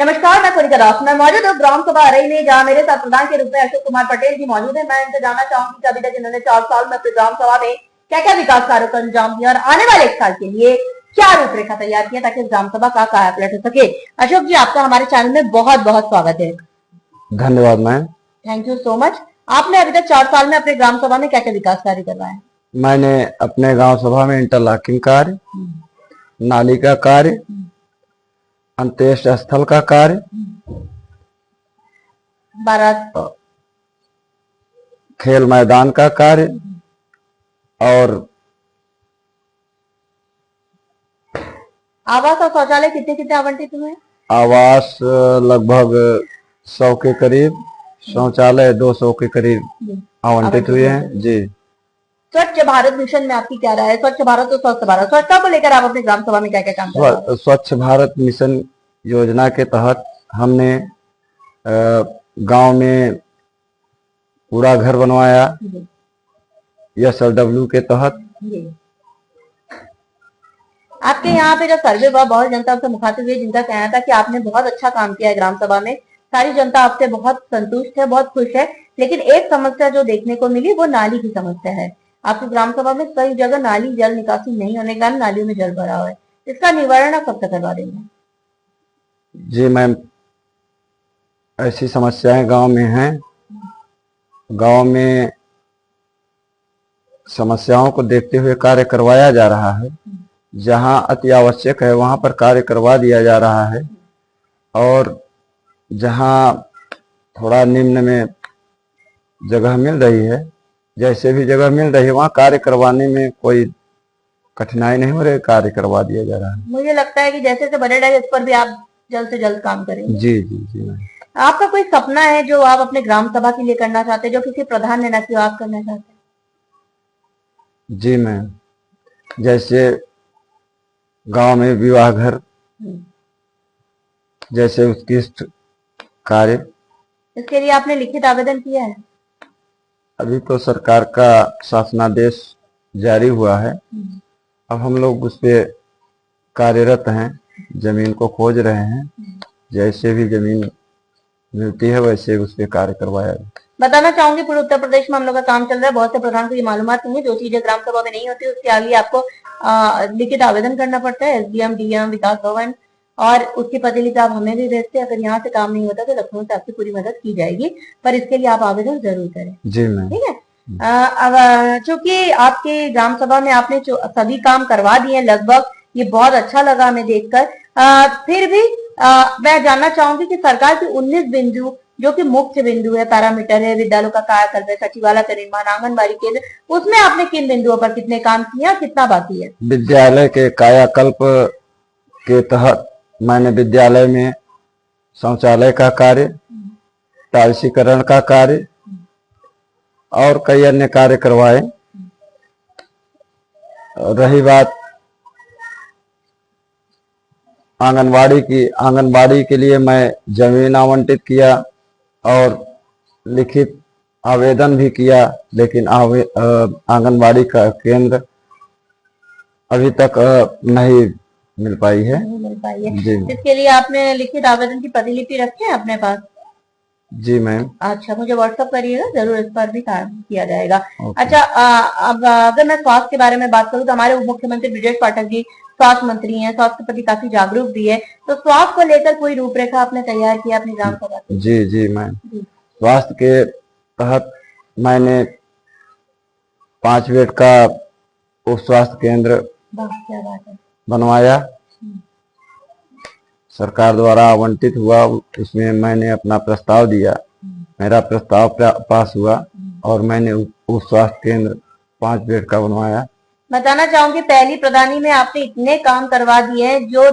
नमस्कार, मैं कोनिका दास। मैं मौजूद हूँ ग्राम सभा अरई में, जहाँ मेरे साथ प्रधान के रूप में अशोक कुमार पटेल जी मौजूद है। मैं इनसे जानना चाहूंगी कि अभी तक इन्होंने 4 साल में अपने ग्राम सभा में क्या क्या विकास कार्यों को अंजाम दिया और आने वाले 1 साल के लिए क्या रूपरेखा तैयार किया ताकि ग्राम सभा का कायापलट हो सके। अशोक जी, आपका हमारे चैनल में बहुत बहुत स्वागत है। धन्यवाद ma'am. Thank you so much. आपने अभी तक 4 साल में अपने ग्राम सभा में क्या क्या विकास कार्य करवाए? मैंने अपने गांव सभा में इंटरलॉकिंग कार्य, नाली का कार्य, अंत्येष्टि स्थल का कार्य, बारात खेल मैदान का कार्य और आवास और शौचालय कितने कितने आवंटित हुए? आवास लगभग 100 के करीब, शौचालय 200 के करीब आवंटित हुए हैं जी। स्वच्छ भारत मिशन में आपकी क्या राय है? स्वच्छ भारत और स्वस्थ भारत, स्वच्छता को लेकर आप अपने ग्राम सभा में क्या क्या काम कर रहे हैं? स्वच्छ भारत मिशन योजना के तहत हमने गांव में पूरा घर बनवाया SLW के तहत। आपके यहाँ पे जो सर्वे हुआ, बहुत जनता से मुखातिब हुई, जिनका कहना था कि आपने बहुत अच्छा काम किया है ग्राम सभा में, सारी जनता आपसे बहुत संतुष्ट है, बहुत खुश है, लेकिन एक समस्या जो देखने को मिली वो नाली की समस्या है। आपकी ग्राम सभा में कई जगह नाली जल निकासी नहीं होने के कारण नालियों में जल भरा हुआ है। इसका निवारण आप कब तक करवा देंगे? जी मैम, ऐसी समस्याएं गांव में हैं। गांव में समस्याओं को देखते हुए कार्य करवाया जा रहा है। जहां अति आवश्यक है वहां पर कार्य करवा दिया जा रहा है और जहां थोड़ा निम्न में जगह मिल रही है, जैसे भी जगह मिल रही है वहां कार्य करवाने में कोई कठिनाई नहीं हो रही, कार्य करवा दिया जा रहा है। मुझे लगता है कि जैसे जैसे बजट है इस पर भी आप जल्द से जल्द काम करेंगे। जी जी जी। आपका कोई सपना है जो आप अपने ग्राम सभा के लिए करना चाहते हैं, जो किसी प्रधान ने ना किया आप करना चाहते हैं? जी मैम, जैसे गांव में विवाह घर, जैसे उत्कृष्ट कार्य। इसके लिए आपने लिखित आवेदन किया है? अभी तो सरकार का शासनादेश जारी हुआ है, अब हम लोग उस पे कार्यरत हैं, जमीन को खोज रहे हैं। जैसे भी जमीन मिलती है वैसे उस पे कार्य करवाया जाए। बताना चाहूंगी, पूरे उत्तर प्रदेश में हम लोग का काम चल रहा है। बहुत से प्रधान को ये मालूमात नहीं है। जो चीजें ग्राम सभा में नहीं होती उसके आगे आपको लिखित आवेदन करना पड़ता है, SDM, DM, विकास भवन, और उसकी प्रतिलिपि आप हमें भी भेजते हैं। अगर यहाँ से काम नहीं होता तो लखनऊ से आपकी पूरी मदद की जाएगी, पर इसके लिए आप आवेदन जरूर करें। जी मैम। ठीक है। अब चूंकि आपके ग्राम सभा में आपने सभी काम करवा दिए लगभग, ये बहुत अच्छा लगा हमें देखकर। फिर भी मैं जानना चाहूंगी कि सरकार की 19 बिंदु जो कि मुख्य बिंदु है, पैरामीटर है, विद्यालयों का कायाकल्प है, सचिवालय का निर्माण, आंगनबाड़ी केंद्र, उसमें आपने किन बिंदुओं पर कितने काम किया, कितना बाकी है? विद्यालय के कायाकल्प के तहत मैंने विद्यालय में शौचालय का कार्य, टाइल्सीकरण का कार्य और कई अन्य कार्य करवाए। रही बात आंगनबाड़ी की, आंगनबाड़ी के लिए मैं जमीन आवंटित किया और लिखित आवेदन भी किया, लेकिन आंगनबाड़ी का केंद्र अभी तक नहीं मिल पाई है। नहीं मिल पाई है। इसके लिए आपने लिखित आवेदन की प्रतिलिपि रखी है अपने पास? जी मैम। अच्छा, मुझे व्हाट्सएप करिएगा, जरूर इस पर भी काम किया जाएगा। अच्छा, अब अगर मैं स्वास्थ्य के बारे में बात करूं तो हमारे उप मुख्यमंत्री ब्रजेश पाठक जी स्वास्थ्य मंत्री हैं, स्वास्थ्य के प्रति काफी जागरूक भी है, तो स्वास्थ्य को लेकर कोई रूपरेखा आपने तैयार किया अपनी ग्राम सभा में? जी जी मैम, स्वास्थ्य के तहत मैंने 5 बेड का उप स्वास्थ्य केंद्र क्या बात है, बनवाया। सरकार द्वारा आवंटित हुआ, उसमें मैंने अपना प्रस्ताव दिया, मेरा प्रस्ताव पास हुआ और मैंने उप स्वास्थ्य केंद्र 5 बेड का बनवाया। बताना चाहूंगी, पहली प्रधानी में आपने इतने काम करवा दिए हैं, जो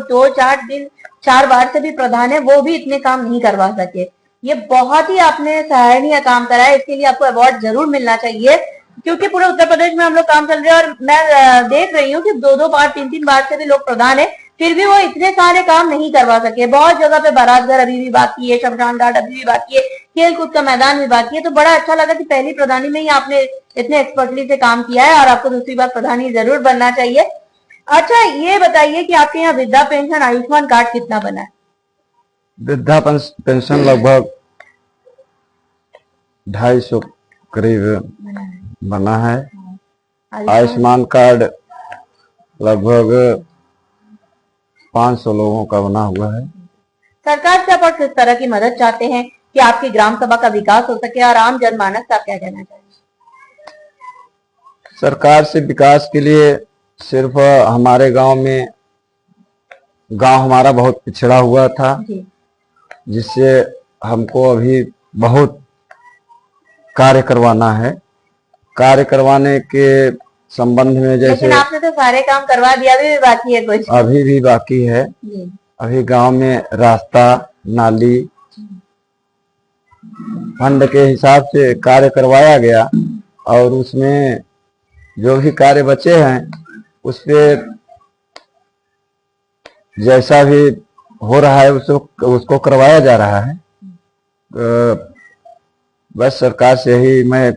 4 बार से भी प्रधान है वो भी इतने काम नहीं करवा सके। ये बहुत ही आपने सराहनीय काम करा है, इसके लिए आपको अवार्ड जरूर मिलना चाहिए, क्योंकि पूरे उत्तर प्रदेश में हम लोग काम चल रहे हैं और मैं देख रही हूँ कि 2 बार 3 बार से भी लोग प्रधान है, फिर भी वो इतने सारे काम नहीं करवा सके। बहुत जगह पे बारात घर अभी भी बाकी है, शमशान घाट अभी भी बाकी है, खेल कूद का मैदान भी बाकी है। तो बड़ा अच्छा लगा कि पहली प्रधानी में ही आपने इतने एक्सपर्टली से काम किया है और आपको दूसरी बार प्रधानी जरूर बनना चाहिए। अच्छा, ये बताइए कि आपके यहाँ वृद्धा पेंशन, आयुष्मान कार्ड कितना बना है? वृद्धा पेंशन लगभग 250 करीब बना है। आयुष्मान कार्ड लगभग 500 लोगों का बना हुआ है। सरकार से आप और किस तरह की मदद चाहते हैं कि आपकी ग्राम सभा का विकास हो सके, और आम जनमानस से आप क्या कहना चाहिए? सरकार से विकास के लिए सिर्फ हमारे गांव हमारा बहुत पिछड़ा हुआ था, जिससे हमको अभी बहुत कार्य करवाना है। कार्य करवाने के संबंध में जैसे, लेकिन आपने तो सारे काम करवा दिया, अभी भी बाकी है कुछ? अभी भी बाकी है। अभी गांव में रास्ता, नाली फंड के हिसाब से कार्य करवाया गया, और उसमें जो भी कार्य बचे हैं उस पे जैसा भी हो रहा है उसको करवाया जा रहा है। बस सरकार से ही मैं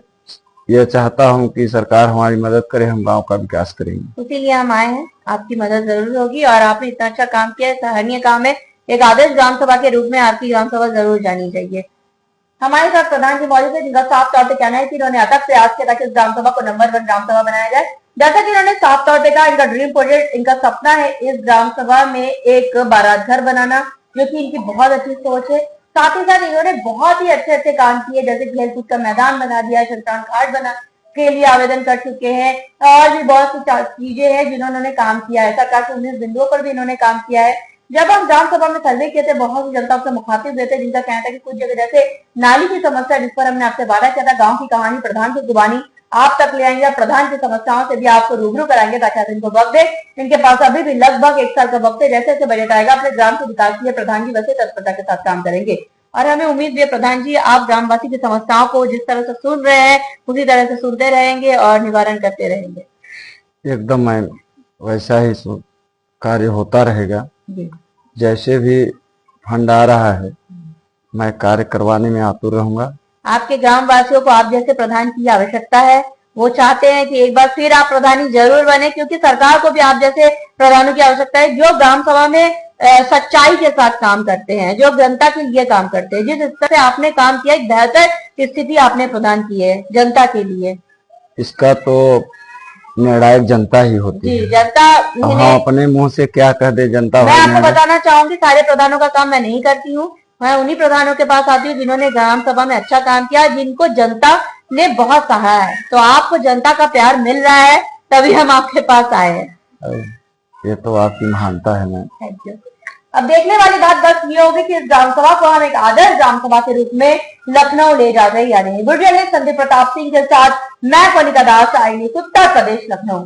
ये चाहता हूं कि सरकार हमारी मदद करे, हम गांव का विकास करेंगे। इसीलिए हम आए हैं, आपकी मदद जरूर होगी, और आपने इतना अच्छा काम किया है, सराहनीय काम है। एक आदर्श ग्राम सभा के रूप में आपकी ग्राम सभा जरूर जानी चाहिए। हमारे साथ प्रधान जी मौजूद है, जिनका साफ तौर पे कहना है कि इन्होंने अथक प्रयास किया ताकि इस ग्राम सभा को नंबर 1 ग्राम सभा बनाया जाए। जैसा कि इन्होंने साफ तौर पे कहा, इनका ड्रीम प्रोजेक्ट, इनका सपना है इस ग्राम सभा में एक बारात घर बनाना, जो कि इनकी बहुत अच्छी सोच है। साथ ही साथ इन्होंने बहुत ही अच्छे अच्छे काम किए, जैसे खेलकूद का मैदान बना दिया, शमशान घाट बना के लिए आवेदन कर चुके हैं, और भी बहुत सी चीजें हैं जिन्होंने काम किया है। सरकार के 19 बिंदुओं पर भी इन्होंने काम किया है। जब हम ग्राम सभा में सर्वे किए थे, बहुत सी जनता से मुखातिब देते, जिनका कहना था कि कुछ जगह जैसे नाली की समस्या, जिस पर हमने आपसे वादा किया था, गांव की कहानी प्रधान की जुबानी आप तक ले आएंगे, प्रधान की समस्याओं से भी आपको रूबरू कराएंगे, ताकि आप इनको वक्त दे। इनके पास अभी भी लगभग 1 साल का वक्त है। जैसे जैसे बजट आएगा, अपने ग्राम के विकास के लिए प्रधान जी वैसे तत्परता के साथ काम करेंगे, और हमें उम्मीद भी है प्रधान जी आप ग्रामवासी की समस्याओं को जिस तरह से सुन रहे हैं उसी तरह से सुनते रहेंगे और निवारण करते रहेंगे। एकदम मैं वैसा ही कार्य होता रहेगा। जैसे भी फंड आ रहा है मैं कार्य करवाने में आतुर रहूंगा। आपके ग्राम वासियों को आप जैसे प्रधान की आवश्यकता है, वो चाहते हैं कि एक बार फिर आप प्रधानी जरूर बने, क्योंकि सरकार को भी आप जैसे प्रधानों की आवश्यकता है, जो ग्राम सभा में सच्चाई के साथ काम करते हैं, जो जनता के लिए काम करते हैं। जिस स्तर से आपने काम किया, एक बेहतर स्थिति आपने प्रदान की है जनता के लिए। इसका तो निर्णायक जनता ही होती है। जनता हाँ, अपने मुंह से क्या कह दे जनता। मैं आपको बताना चाहूंगी, सारे प्रधानों का काम मैं नहीं करती हूँ, मैं उन्हीं प्रधानों के पास आती हूँ जिन्होंने ग्राम सभा में अच्छा काम किया, जिनको जनता ने बहुत सराहा है। तो आपको जनता का प्यार मिल रहा है, तभी हम आपके पास आए हैं। ये तो आपकी महानता है। मैं थैंक यू। अब देखने वाली बात बस ये होगी कि इस ग्राम सभा को हम एक आदर्श ग्राम सभा के रूप में लखनऊ ले जा रहे हैं या नहीं। वीडियो जर्नलिस्ट संदीप प्रताप सिंह के साथ मैं कनिका दास, आई न्यूज़ उत्तर प्रदेश, लखनऊ।